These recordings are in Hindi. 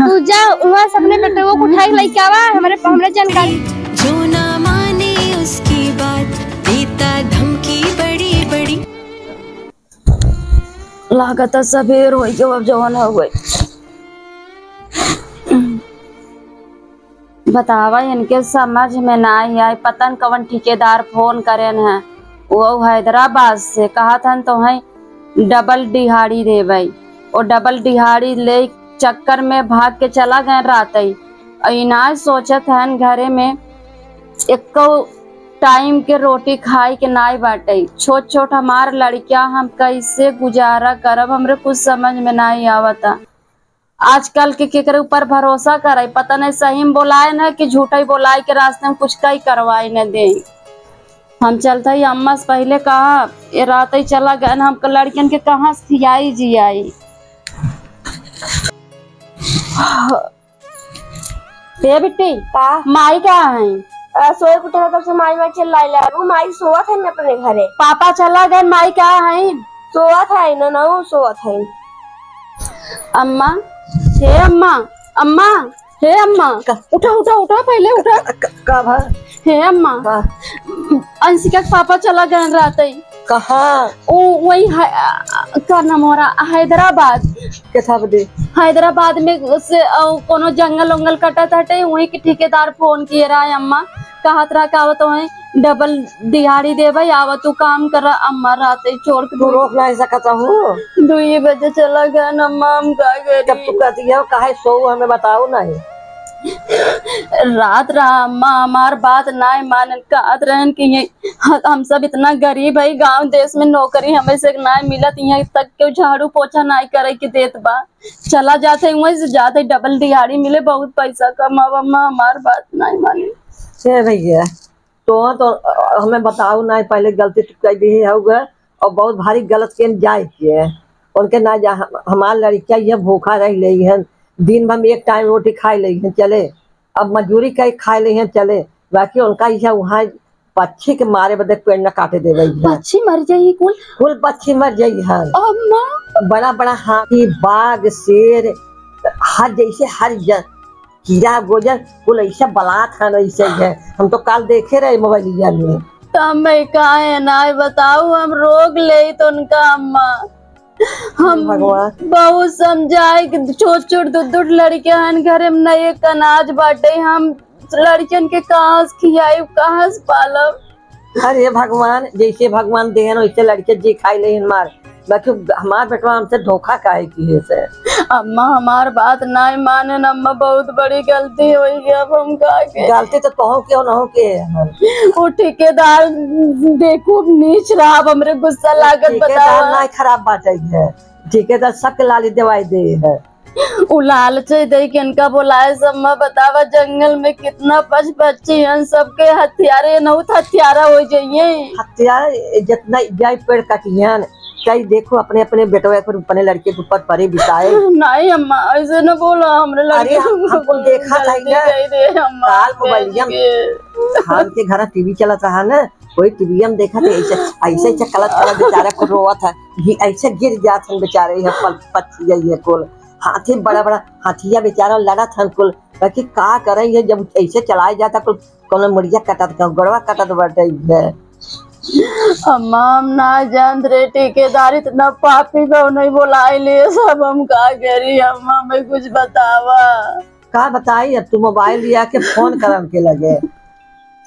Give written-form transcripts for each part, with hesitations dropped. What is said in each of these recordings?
तू जा वहाँ से अपने बेटे को उठा के लेके आवा हमरे जानकारी। जो ना माने उसकी बात देता धमकी बड़ी बड़ी। लागत सबेर हो जब जवान हो गई। बतावा इनके समझ में ना आई पतन कवन ठेकेदार फोन करेन है वो हैदराबाद से कहा था तो है डबल दिहाड़ी दे भाई और डबल दिहाड़ी ले चक्कर में भाग के चला गए रात ही इनाज सोचत है घरे में एक टाइम के रोटी खाई के नाई बाटे छोट छोट हमार लड़कियां हम कैसे गुजारा करब हमरे कुछ समझ में नहीं आवता। आजकल के केकरे ऊपर भरोसा करे पता नहीं सही में बोलाए न कि झूठा ही बोलाए के रास्ते में कुछ कई करवाए न दे। हम चलते ही अम्मा से पहले कहा ये रात ही चला गए हम लड़कियन के कहाँ से खियाई जियाई। ये बिट्टी माई कहाँ है? सोए कुछ तब से माई चिल्लाई ला वो माई सोआ था न अपने घरे। पापा चला गए माई कहाँ है? सोआ था न सोआ था। अम्मा हे अम्मा अम्मा हे अम्मा उठा उठा उठा पहले उठा। कब हे अम्मा अंशिका के पापा चला गए रात ही। कहाँ? वही का नाम हो रहा हैदराबाद। कैसा बदे? हैदराबाद में से कोनो जंगल उंगल कटत हटे वही के ठेकेदार फोन किए रहा है अम्मा कहत रहा का तो है डबल दिहाड़ी दे भाई आवा तू काम कर अम्मा रात ही छोड़ के रोक नहीं सकता हूँ 2 बजे चला गया अम्मा हम का गए। जब तू कहती है काहे सो हमें बताओ नहीं। रात रहा अम्मा हमार बात ना मान कहत रहन कि हम सब इतना गरीब है गांव देश में नौकरी हमें से ना मिलत यहाँ तक के झाड़ू पोछा नहीं करे के देत बा चला जाते वहीं से जाते डबल दिहाड़ी मिले बहुत पैसा कमावा अम्मा हमार बात नहीं मानी। भैया तो हमें बताओ ना पहले गलती कर दी है और बहुत भारी गलत के जाए किए उनके ना जा हमार लड़कियां ये भूखा रह रही है दिन भर में एक टाइम रोटी खाई ली है चले अब मजदूरी कई खाई ली है चले बाकी उनका यह वहाँ पक्षी के मारे बदे पेड़ न काटे दे रही है। पक्षी मर जाये कुल पक्षी मर जाये है अम्मा। बड़ा बड़ा हाथी बाघ शेर हर जैसे हर कीड़ा गोजर कुल ऐसा बलात है ऐसे है हम तो कल देखे रहे मोबाइलिया में। तमें काहे ना बताओ हम रोक ले तो उनका अम्मा हम भगवान बहुत समझाए कि छोट छोट दूध लड़कियां घरे में नए अनाज बाटे हम लड़कियन के कहाँ से खियाई कहाँ से पालब। अरे भगवान जैसे भगवान देहन वैसे लड़के जी खाई ले मार बाकी हमार बेटवा हमसे धोखा काहे की है से। अम्मा हमार बात नहीं माने अम्मा बहुत बड़ी गलती हुई है अब हम का के। गलती तो कहो क्यों ना हो के वो ठेकेदार देखो नीच रहा अब हमरे गुस्सा लागत बताओ नहीं खराब बात है ठेकेदार सब लाली दवाई दे है उ लालच दे के इनका बोलाए सम्मा बतावा जंगल में कितना पक्षी हैं सबके हथियारे नहुत हथियारा हो जाइए हथियार जितना जाए पेड़ कटियन कई देखो अपने अपने बेटवा पर अपने लड़के के ऊपर परे बिताए। नहीं अम्मा ऐसे न बोला हमरे लड़के हमको देखा काल मोबाइलियम खान के घर टीवी चला था ना कोई टीवी हम देखा था ऐसे ऐसे ऐसे कलत बेचारा को रोवा था ऐसे गिर जाते बेचारे पक्षी जाइए कुल हाथी बड़ा बड़ा हाथिया बेचारा लड़ा था कुल बाकी का करे है जब ऐसे चलाया जाता कुल कोनो मुड़िया कटत गड़वा कटत बटे है। अम्मा हम ना जान रहे ठेकेदार इतना पापी को नहीं बुलाए ले सब हम का करी अम्मा मैं कुछ बतावा का बताई अब तू मोबाइल लिया के फोन करम के लगे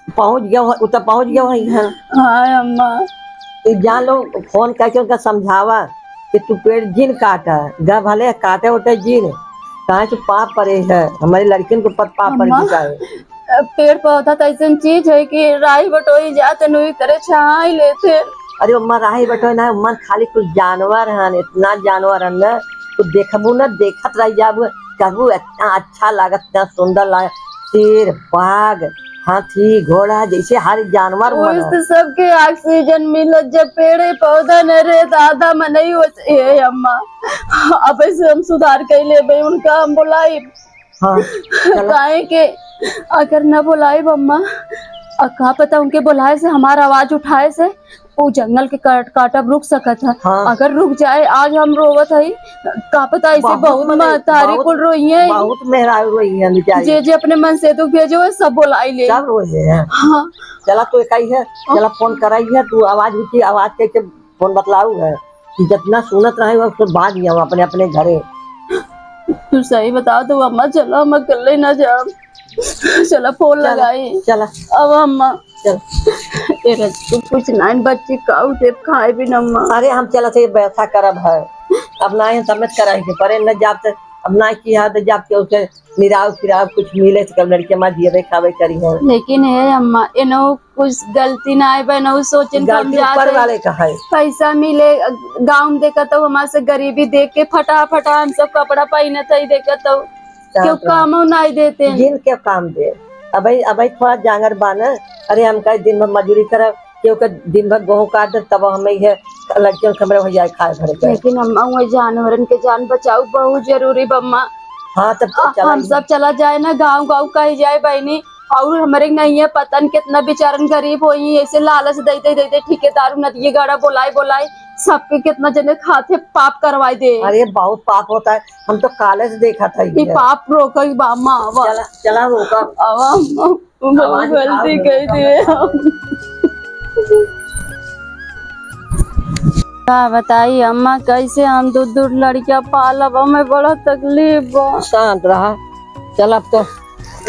पहुंच गया उतर पहुंच गया वही है। हाँ अम्मा जान लो फोन करके उनका समझावा कि तू पेड़ जिन काटा गा भले काटे उठे जिन कहा तू पाप पड़े है हमारी लड़कियों के ऊपर पाप पड़ जाए। पेड़ पौधा तो ऐसा चीज है कि राही बटोई जाते नुई करे छाई लेते। अरे उम्मा राही बटोई ना उम्मा खाली कुछ जानवर है इतना जानवर है ना तो देखबू ना देखत रह जाबू कहबू इतना अच्छा लागत इतना सुंदर लाग शेर बाघ हाथी घोड़ा जैसे हर जानवर सबके ऑक्सीजन मिलत जब पेड़ पौधा न रहे तो आधा में नहीं हो अम्मा अब ऐसे हम सुधार कर ले उनका हम बुलाई। हाँ काहे के अगर न बुलाई अम्मा और कहा पता उनके बुलाए से हमारा आवाज उठाए से वो जंगल के काटब रुक सकत है। हाँ। अगर रुक जाए आज हम रोवत है का पता ऐसे बहुत महतारी कुल रोई है, बहुत मेहरारू रोई है बेचारी। जे अपने मन से तो भेजो है सब बुलाई ले सब रोए हैं। हाँ चला तो एक ही है, चला फोन कराई है तू आवाज उठी आवाज कैसे फोन बतलाऊ है कि जितना सुनत रहे उसको भाग गया अपने अपने घरे। तू सही बता दो अम्मा, चलो हम अकेले ना जाओ, चला फोन लगाई। चला अब अम्मा चल तू कुछ नहीं बच्ची काऊ से खाए भी न अम्मा। अरे हम चला से व्यवस्था करब है, अब ना तबियत कराई के परे न जाब से अब ना की है जाब के उसे निराव फिराव कुछ मिले तो कब लड़के मां दिए खावे करी है। लेकिन है अम्मा इनो कुछ गलती ना है बनो सोचन कम ऊपर वाले का है। पैसा मिले गाँव में देखा तो हमारे से गरीबी देख के फटा हम सब कपड़ा पहने थे देखा तो क्यों काम नहीं देते जिन के काम दे। अब थोड़ा जांगर बाना। अरे हम कहीं दिन भर मजदूरी करब क्योंकि दिन भर गेहूँ काट दे तब हमें ये लड़कियों खबर हो जाए खाए घर के। लेकिन अम्मा वो जानवरन के जान बचाओ बहुत जरूरी बम्मा। हाँ तब हम सब चला जाए ना गाँव कही जाए बहनी, और हमारे नहीं है पतन कितना बेचारन गरीब होई ऐसे लालच देते ठेकेदार नदिये गाड़ा बोलाई सबके कितना जने खाते पाप करवाई दे। अरे बहुत पाप होता है, हम तो काले से देखा था ये पाप रोको बामा। चला रोका गलती कह दिए क्या बताई अम्मा कैसे हम दूर लड़कियां पालब, हमें बड़ा तकलीफ बा। शांत रहा। चल अब तो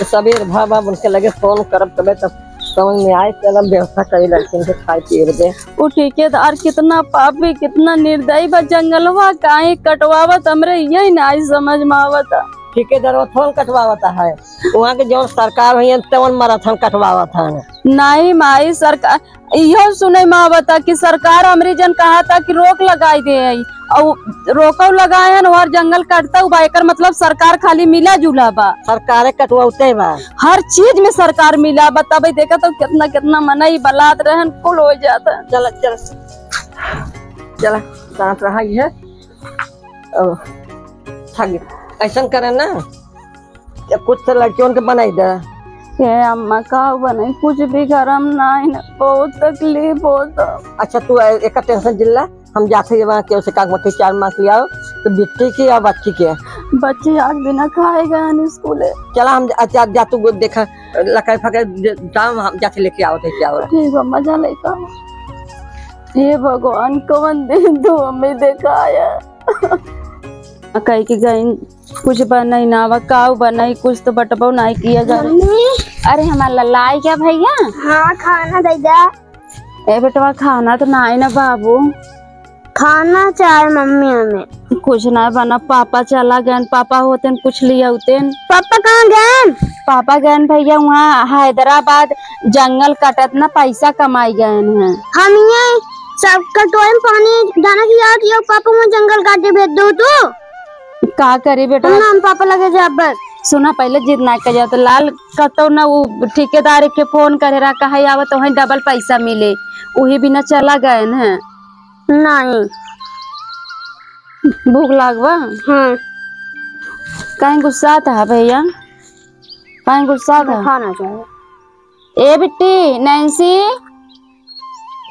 सबेर भाबा उनके लगे फोन करब तबे तब समझ में आए। चल व्यवस्था करी लड़किन के खाए पिए दे। वो ठेकेदार कितना पापी कितना निर्दयी बा, जंगलवा काहे कटवावत हमरे यही ना समझ में आवता। ठेकेदार फोन कटवावता है, वहाँ के जो सरकार हुई तवन माराथन कटवावता है। नहीं माई सरकार यो सुने में आवता कि सरकार हमरी जन कहा था कि रोक लगाई दे और रोको लगाए हैं और जंगल काटता हुआ एकर मतलब सरकार खाली मिला जुला बा। सरकार कटवाते बा, हर चीज में सरकार मिला बा। तब देखा तो कितना मनई बलात रहन कुल हो जाता। चला सांस रहा है। ऐसा करे ना कुछ तो लड़कियों के बनाई दे। अम्मा का बनाई कुछ भी गरम नहीं, बहुत तकलीफ होता। अच्छा तू एक टेंशन जिल्ला, हम जाते वहाँ के उसे कागमती 4 मास ले आओ तो बिट्टी की या बच्ची के। बच्ची आज बिना खाए गए स्कूल। चला हम जा तू देखा लकाई फके दाम हम जाके लेके आओ थे क्या। ठीक है मजा लेका। ये भगवान कौन दिन दो हमें दिखाया कहीं की गई कुछ बनाई ना काऊ बनाई कुछ तो बटबो नहीं किया जा। अरे हमारा लल्लाई क्या भैया? हाँ खाना दे जा। ए बेटवा खाना तो नहीं ना बाबू, खाना चाहे मम्मी हमें कुछ ना बना। पापा चला गए, पापा होते कुछ लिया होते। पापा कहाँ गए? पापा गए भैया वहाँ हैदराबाद जंगल कटत ना पैसा कमाई गए हैं। हम ये सब कटोरे में पानी दाना किया पापा वहाँ जंगल काटे भेज दो तो का करी बेटा। हम पापा लगे जा बस सुना पहले जिद ना कर जाओ तो लाल कतो ना वो ठेकेदार के फोन करे रहा कहा आवत तो डबल पैसा मिले वही बिना चला गए न। नहीं भूख लागवा? हाँ कहीं गुस्सा था भैया, कहीं गुस्सा था? खाना चाहिए। ए बिट्टी नैन्सी,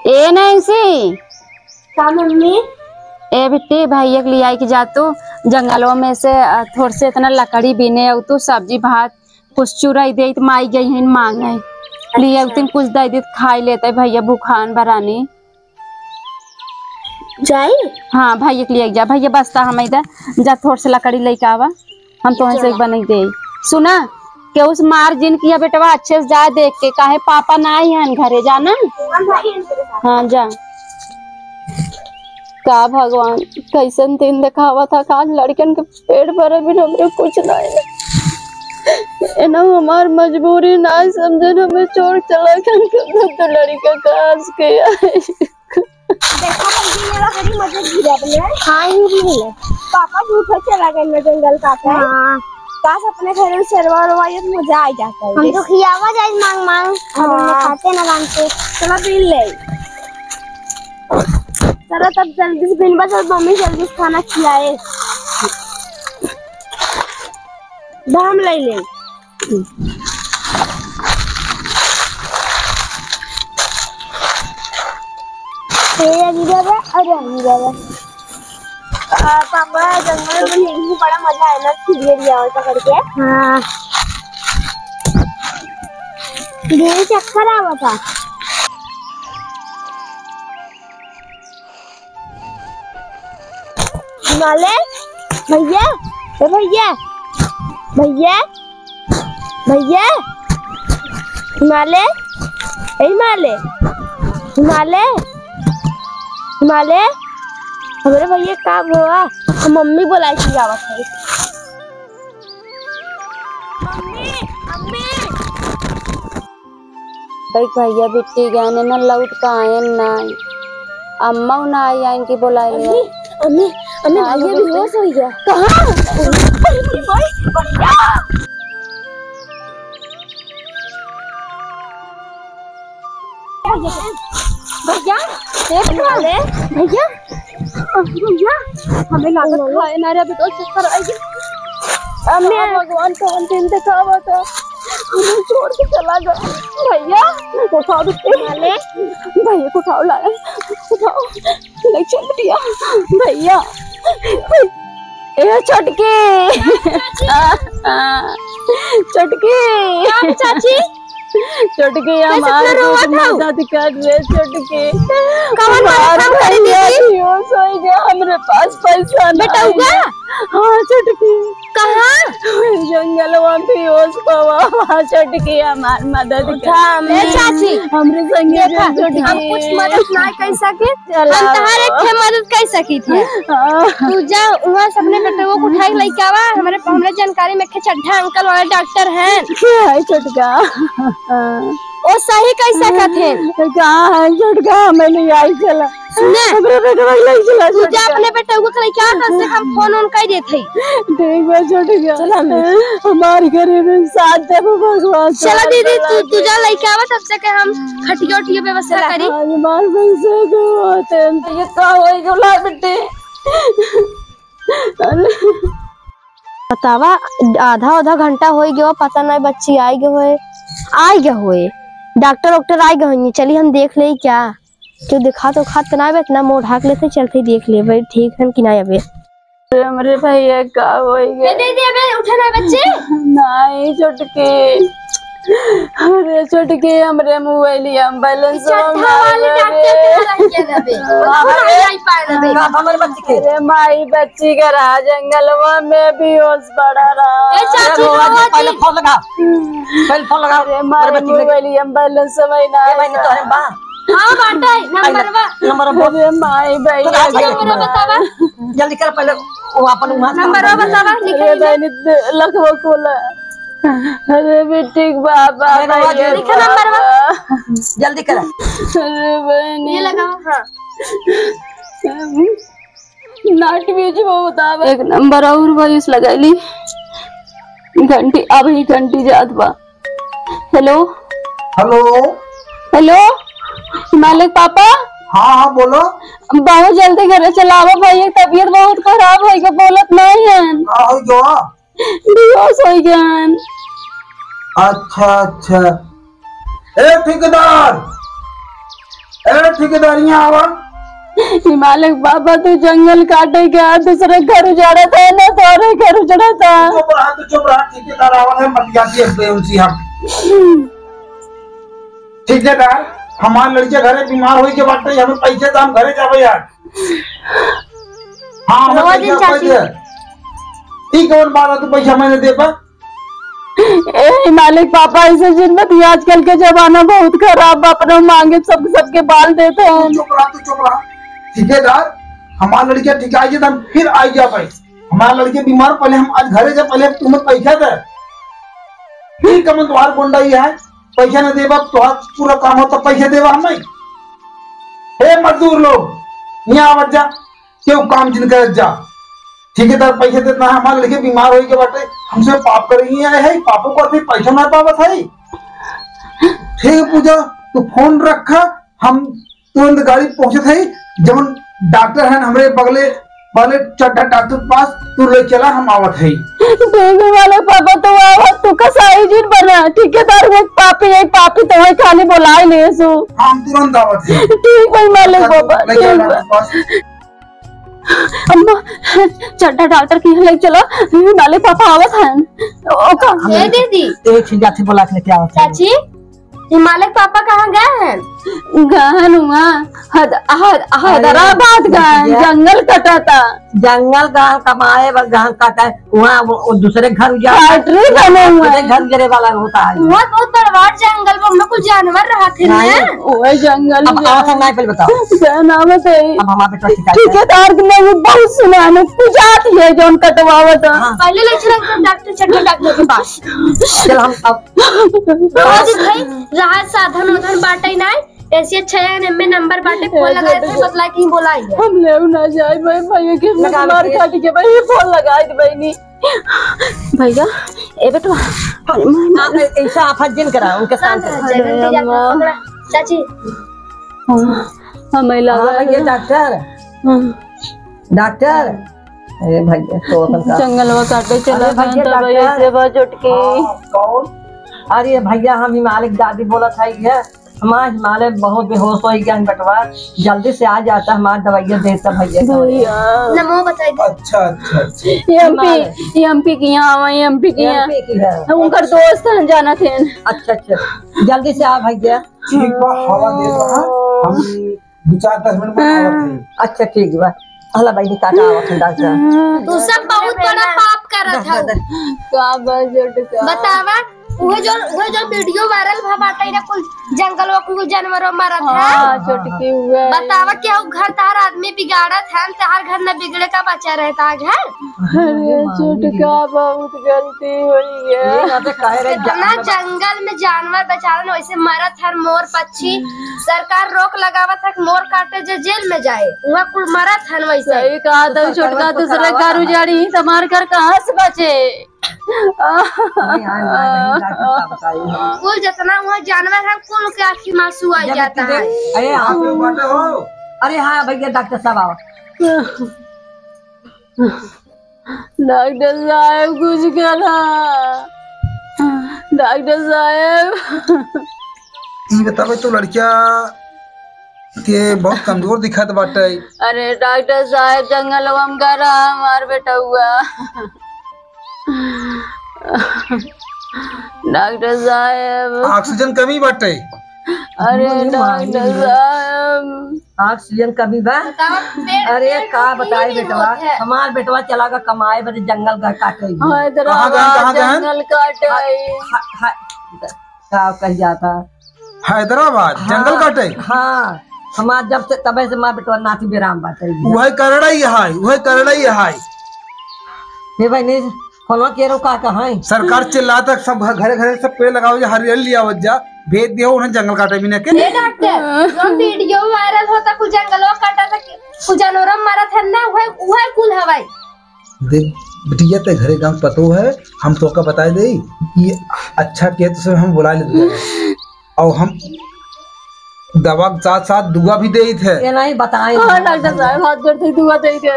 ए नैन्सी। क्या मम्मी? ए बिट्टी भैया के लिए आई कि जा तू जंगलों में से थोड़ से इतना लकड़ी बीने तू सब्जी भात कुछ चुराई दे तो माई गई है मांगे लिए कुछ दे दे खाई लेते भैया भूखान बरानी जाए। हाँ भैया के लिए जा भैया बसता हम इधर जा थोड़ से लकड़ी लेके आवा हम तो से बना दे। सुना के उस मार्जिन किया बेटवा अच्छे से जा देख के काहे पापा ना आई है घरे जाना। हाँ जा। का भगवान कैसन दिन दिखावा था काज लड़कन के पेट भरे भी हमरे कुछ नहीं ना हमार मजबूरी ना समझे हमें छोड़ चला तो लड़का काज के पापा झूठा चला गए जंगल काटे। हाँ काश अपने घर में सरवा मजा आ जाता है। हम तो खियावा जाए मांग खाते ना मांगते। चलो बिल ले चलो तब जल्दी से बिन बस और मम्मी जल्दी से खाना खिलाए। दाम ले ले। तेरा गिरा है और गिरा है। पापा जंगल में खेलने में बड़ा मजा आया ना, चिड़िया और पकड़ के। हाँ मुझे चक्कर आवा था। हिमालय भैया, भैया भैया भैया, हिमालय हिमालय हिमालय हिमालय, हमारे भैया काम हुआ, मम्मी बुलाई थी आवत है। मम्मी मम्मी भाई भैया बिट्टी गए ना लौट का आए ना अम्मा ना आई आएंगी बुलाए ले। अम्मी अम्मी भैया बेहोश हो गया। कहाँ? भैया भैया भैया भैया हमें लागत खाए ना रे, अभी तो चक्कर आ गया। अम्मी भगवान का अंतिम दिखावा था, हमें छोड़ के चला गया। भैया उठाओ भैया को उठाओ, लाया उठाओ, ले चल दिया भैया। ए चटके चटके चाची चटके मदद कर रे चटके। हमरे पास पैसा बेटा हुआ। हाँ चटके कहाँ? जंगलवा बेहोश बाबा चटके हमार मदद कर चाची। हमरे संगे हम कुछ मदद ना कर सके, हम तहारे के मदद कर सकी थी। तू जा वहाँ से अपने बेटे को उठाई लेके आवा। हमरे जानकारी में चड्ढा अंकल वाले डॉक्टर हैं। क्या है चटका? ओ सही कैसा कहते कहाँ है चटका? हमें नहीं आई चला सुने हमरे बेटे नहीं चला। तू जा अपने बेटे को लेके आ, तो से हम फोन ऑन कर देते। ठीक है चटका, चला हमारे घरे में साथ दे भगवान। चला दीदी तू जा लेके आवा, तब से के हम खटिया उठिया व्यवस्था करी। हमारे पैसे को होते हैं ये का होई गोला बेटे। बतावा आधा घंटा हो गया, पता नहीं बच्ची आई गए हुए डॉक्टर आई गए। चलिए हम देख ले क्या क्यों दिखा तो खात ना बे इतना मोड़ ढाक लेते, चलते देख ले भाई ठीक है कि ना। अबे हमरे भैया का हो गया दे दे अबे उठे ना बच्चे नहीं चटके। अरे चटके हमरे मोबाइल बैलेंस वाले अरे माई बच्ची का रहा जंगलवा में भी होश पड़ा रहा। पहले फोन लगा अरे माई मोबाइल बैलेंस ना। हाँ बाटा नंबर अरे माई भाई बतावा जल्दी कर, पहले वो अपन नंबर बतावा लखवा खोला। अरे बेटी बाबा लिखा नंबर जल्दी कर। अरे बहनी ये लगाओ। हाँ नाट बीच वो बतावा एक नंबर और वॉइस लगाई घंटी अब ही घंटी जात बा। हेलो हेलो हेलो मालिक पापा। हाँ बोलो। बहुत जल्दी घर चलावा भाई, तबीयत बहुत खराब है के बोलत नहीं है। हो जो बेहोश हो गया। अच्छा ए ठेकेदार यहाँ आवा। मालिक बाबा तू जंगल काटे गया, दूसरे घर उजाड़ा था ना, सारे घर उजाड़ा था। चुप रहा ठेकेदार आवा है मत जाती उनसी हम। ठेकेदार हमारे लड़के घरे बीमार हो के बाटे, हमें पैसे तो हम घरे जावे यार। हाँ ठीक है बात तू पैसा मैंने दे पा। ए मालिक पापा ऐसे जिन्नत आजकल के जमाना बहुत खराब, अपने मांगे सबके बाल देते हैं। चुप रहा ठेकेदार हमारे लड़के ठीक आई हम फिर आई जा भाई। हमारे लड़के बीमार पहले हम आज घरे जा, पहले तुम्हें पैसा दे ठीक है। तुम्हार गुंडा ही है, पैसा न देवा तो पूरा काम हो तो पैसे देवा हमें। हे मजदूर लोग यहाँ आवाज जा क्यों काम जिन कर जा। ठेकेदार पैसे देता है, हमारे लड़के बीमार हो के बाटे हमसे पाप करेंगे है, पापों को फिर पैसा ना पावत है। ठीक पूजा तू फोन रखा, हम तुरंत गाड़ी पहुंचे थे। जब डॉक्टर है हमारे बगले वाले चड्ढा डॉक्टर पास तू ले चला, हम आवत है। वाले पापा तो आवत तू कसाई जिन बना ठेकेदार वो पाप पापी है पापी तो वही खाली बोला ही नहीं सु हम तुरंत दावत है। ठीक भाई मालिक बाबा ले जाओ ठीक डॉक्टर बा। के पास। अम्मा चड्डा डॉक्टर की ले चलो मालिक पापा आवत हैं ओका ए दीदी एक से जाते बोला के लेके आओ। चाची ये मालिक पापा कहाँ गए हैं? गहन हुआ हैदराबाद गए जंगल कटा था जंगल गांव कमाए गांव काटा है वहाँ वो दूसरे घर उजाड़ फैक्ट्री बने हुए दूसरे घर गिरे वाला होता है। बहुत बहुत बड़वाड़ जंगल में कुछ जानवर रहा थे ना। वो जंगल अब आओ नहीं पहले बताओ। क्या नाम है तेरी? अब हमारे बेटा शिकायत ठेकेदार के नाम बहुत सुना है पूजाती है जो कटवावत पहले ले चलो डॉक्टर चड्डा डॉक्टर के पास। चल हम अब भाई राहत साधन उधन बाटे नहीं ऐसे 6 में नंबर बाटे फोन लगाए थे बतला की बोलाई है। हम ले ना जाए भाई भैया के लगा मार लीजिए। काट के भाई फोन लगाए थे बहनी भैया ए बेटा आप ऐसा आफत जिन करा उनके साथ अरे अम्मा। चाची हमें हाँ लगा भैया डॉक्टर डॉक्टर अरे भैया तो अपन का जंगल में काटे चला अरे भैया गया भैया डॉक्टर। से बात उठके कौन? अरे भैया हम हिमालय की दादी बोला था है हमारा हिमालय बहुत बेहोश हो गया बटवा जल्दी से आ जाता हमारा दवाइयाँ देता भैया भैया नमो बताई दे। अच्छा अच्छा अच्छा। एमपी की यहाँ एमपी की यहाँ MP की है। उनका दोस्त हैं जाना थे अच्छा अच्छा जल्दी से आ भैया। ठीक बा हवा दे रहा हम 2-4-10 मिनट में आवत हैं। अच्छा ठीक बा हला भाई ने काटा आवत है डॉक्टर। तू सब बहुत बड़ा पाप कर था। का बजट का बतावा वो जो वीडियो वायरल भा बाटे ना कुल जंगल में कुल जानवरों मारा था। हाँ चुटकी हुआ बतावा क्या वो घर तार आदमी बिगाड़ा था तार घर न बिगड़े का बचा रहता घर। अरे चुटका बहुत गलती हुई है ये ना तो कह रहे इतना जंगल में जानवर बेचारा वैसे मरत हर मोर पक्षी सरकार रोक लगावत है मोर काटे जो जेल में जाए वहाँ कुल मरत हन वैसे। सही कहा था चुटका दूसरे घर उजाड़ी तुम्हारे घर कहाँ से बचे कुल जितना वहाँ जानवर है कुल के आँखी में आंसू आ जाता है। अरे आप आप लोग बाटे हो? अरे हाँ भैया डॉक्टर साहब आओ। डॉक्टर साहब कुछ करा डॉक्टर साहब ई बतावे तो लड़किया के बहुत कमजोर दिखत बाटे। अरे डॉक्टर साहब जंगल में करा हमार बेटा हुआ डॉक्टर साहब ऑक्सीजन कमी बाटे। अरे डॉक्टर साहब ऑक्सीजन कभी बा अरे का बताए बेटवा हमार बेटवा चला गा कमाए बड़े जंगल का काटे हैदराबाद गहन? जंगल काटे का कह जाता हैदराबाद जंगल काटे हाँ हमार जब से तबे से मार बेटवा नाथी बेराम बाटे वह करड़ा ही है। हे भाई नहीं कोनो के रो का कहां सरकार चिल्ला तक सब घरे घरे सब पेड़ लगाओ जा हरियाली लिया जा भेज दियो उन्हें जंगल काटे भी न के। ये डॉक्टर जो वीडियो वायरल होता कुछ जंगलों काटा था कुछ जानवरों मारा था ना वह कुल हवाई देख बिटिया ते घरे गांव पतो है हम तो का बता दे ये अच्छा किया तो हम बुला लेते और हम दवा के साथ साथ दुआ भी दे थे। ये नहीं बताए हाँ डॉक्टर साहब हाथ जोड़ते दुआ दे के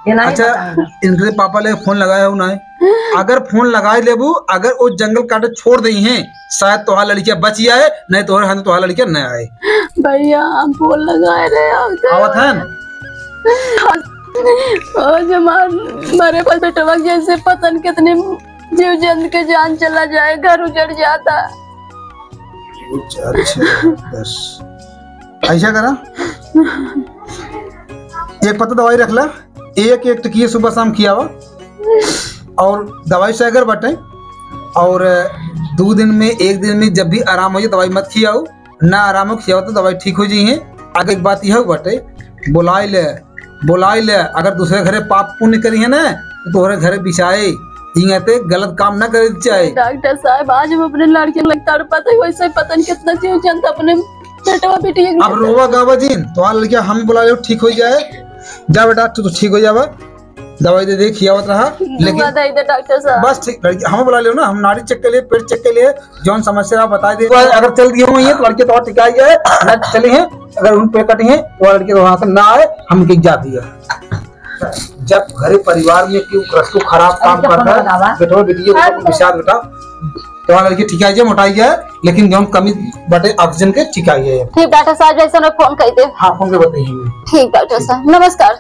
ये नहीं अच्छा बताए इनके पापा ले फोन लगाया हूँ ना अगर फोन लगाए लेबू अगर वो जंगल काटे छोड़ दी हैं शायद तोहार लड़कियां बच जाए नहीं तो तोहार लड़कियां न आए। भैया हम फोन लगाए रहे आवत है और जब हमारे पास बेटवा जैसे पता नहीं कितने जीव जंतु के जान चला जाए घर उजड़ जाता। अच्छा बस ऐसा करा एक पत्ता दवाई रख ला एक टिकिए सुबह शाम किया हुआ और दवाई से अगर बटे और 2 दिन में 1 दिन में जब भी आराम हो जाए दवाई मत खियाओ ना आराम हो खियाओ तो दवाई ठीक हो जाइए। आगे एक बात यह बटे बुलाई ले अगर दूसरे घरे पाप पुण्य करी है ना तो तोहरे घरे बिछाए ते गलत काम ना करे चाहे। डॉक्टर साहब आज हम अपने लड़के लगता और पता है वैसे पता नहीं कितना जीव जंतु अपने बेटवा बेटी अब रोवा गावा जीन तो लड़किया हम बुला लो ठीक हो जाए जा बेटा तू तो ठीक हो जावा दवाई दे दे खियावत रहा लेकिन डॉक्टर साहब बस ठीक लड़की हम बुला लियो ना हम नाड़ी चेक के लिए पेट चेक के लिए जौन समस्या आप बता दे अगर चल दिए हुई है तो लड़के तो और टिकाई है ना चली है अगर उन पे कटी है वो लड़के तो वहां से ना आए हम गिर जाती है। जब घरे परिवार में क्यों रस्तु खराब काम करता है बेटो बेटी विषाद बेटा तो लड़की ठीक है मोटाई है लेकिन जौन कमी बटे ऑक्सीजन के टिकाइए। ठीक डॉक्टर साहब, जैसे फोन कर दे। हाँ फोन पे बताइए। ठीक डॉक्टर साहब, नमस्कार।